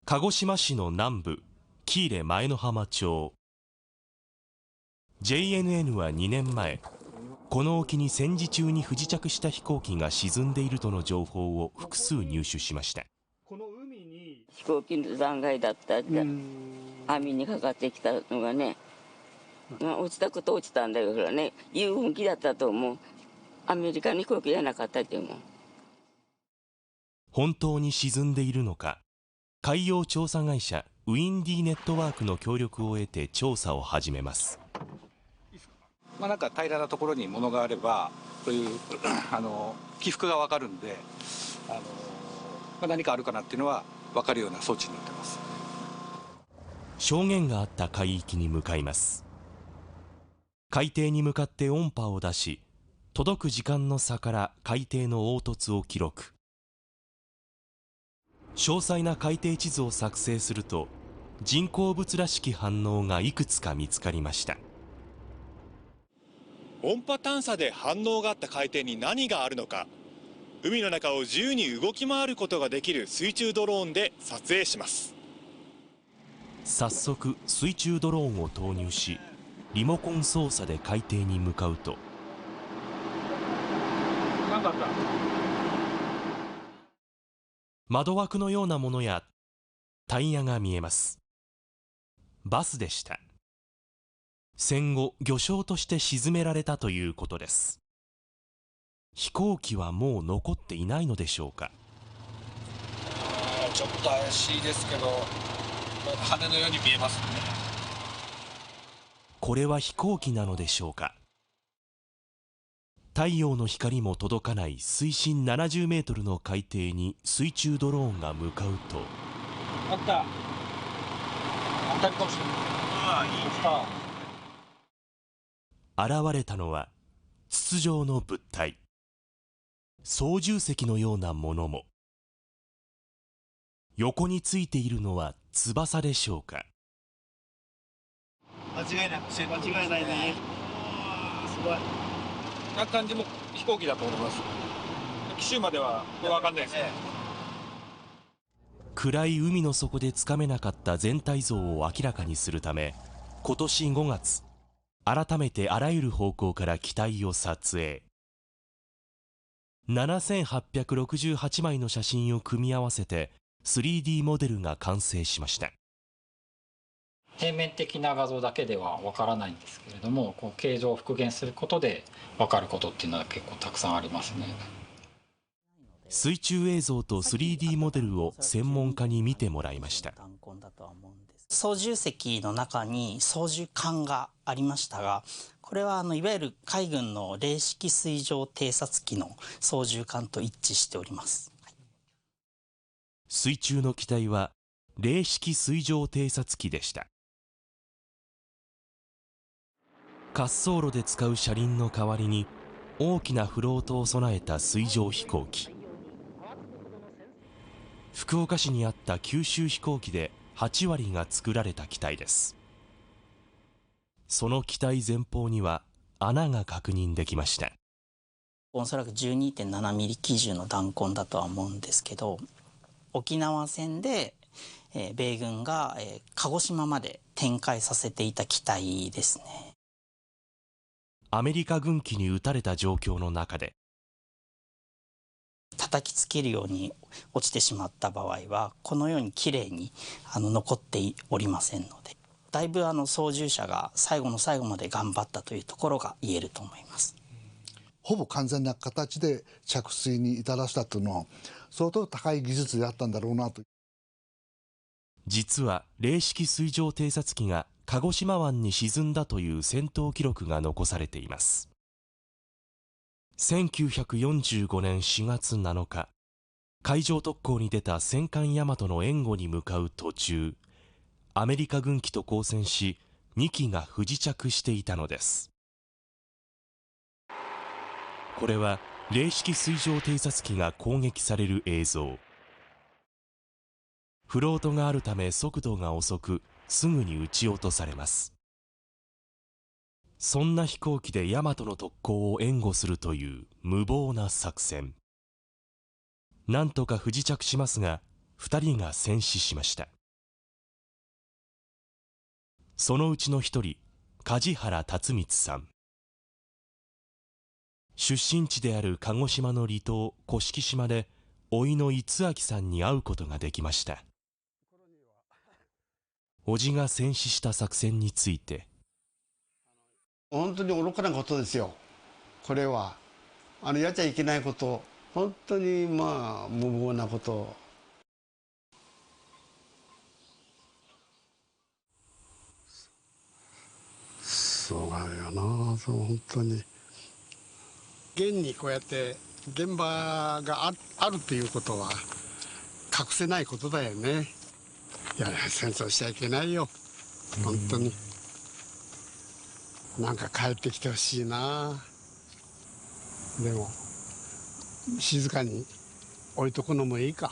鹿児島市の南部喜入前之浜町。 JNN は2年前、この沖に戦時中に不時着した飛行機が沈んでいるとの情報を複数入手しました。飛行機の残骸だったって網にかかってきたのがね、落ちたこと落ちたんだよね。遊軍機だったと思う。アメリカの飛行機じゃなかったと思う。本当に沈んでいるのか、海洋調査会社ウィンディネットワークの協力を得て調査を始めます。なんか平らなところに物があれば、そういう起伏が分かるんで、何かあるかなっていうのは分かるような装置になってます。証言があった海域に向かいます。海底に向かって音波を出し、届く時間の差から海底の凹凸を記録。詳細な海底地図を作成すると、人工物らしき反応がいくつか見つかりました。音波探査で反応があった海底に何があるのか、海の中を自由に動き回ることができる水中ドローンで撮影します。早速水中ドローンを投入し、リモコン操作で海底に向かうと、何だった？窓枠のようなものやタイヤが見えます。バスでした。戦後魚礁として沈められたということです。飛行機はもう残っていないのでしょうか。ちょっと怪しいですけど、羽のように見えますね。これは飛行機なのでしょうか。太陽の光も届かない水深70メートルの海底に水中ドローンが向かうと、あった。当たりかもしれない。現れたのは筒状の物体。操縦席のようなものも。横についているのは翼でしょうか。間違いないね。すごい。な感じも飛行機だと思います。機種までは分かんないですね。暗い海の底でつかめなかった全体像を明らかにするため、今年5月、改めてあらゆる方向から機体を撮影。7868枚の写真を組み合わせて 3D モデルが完成しました。平面的な画像だけではわからないんですけれども、形状を復元することでわかることっていうのは結構たくさんありますね。水中映像と 3D モデルを専門家に見てもらいました。操縦席の中に操縦桿がありましたが、これはいわゆる海軍の零式水上偵察機の操縦桿と一致しております。水中の機体は零式水上偵察機でした。滑走路で使う車輪の代わりに大きなフロートを備えた水上飛行機。福岡市にあった九州飛行機で8割が作られた機体です。その機体前方には穴が確認できました。おそらく 12.7 ミリ基準の弾痕だとは思うんですけど、沖縄戦で米軍が鹿児島まで展開させていた機体ですね。アメリカ軍機に撃たれた状況の中で、叩きつけるように落ちてしまった場合はこのようにきれいに残っておりませんので、だいぶ操縦者が最後の最後まで頑張ったというところが言えると思います。ほぼ完全な形で着水に至らせたというのは相当高い技術であったんだろうなと。実は零式水上偵察機が鹿児島湾に沈んだという戦闘記録が残されています。1945年4月7日、海上特攻に出た戦艦大和の援護に向かう途中、アメリカ軍機と交戦し2機が不時着していたのです。これは零式水上偵察機が攻撃される映像。フロートがあるため速度が遅く、すぐに撃ち落とされます。そんな飛行機で大和の特攻を援護するという無謀な作戦。なんとか不時着しますが、2人が戦死しました。そのうちの一人、梶原辰光さん。出身地である鹿児島の離島甑島で甥の逸明さんに会うことができました。叔父が戦死した作戦について、本当に愚かなことですよ。これはやっちゃいけないこと、本当に無謀なこと。そうだよな、そう本当に。現にこうやって現場があるっていうことは隠せないことだよね。いや、戦争しちゃいけないよ、本当に。なんか帰ってきてほしいな。でも静かに置いとくのもいいか。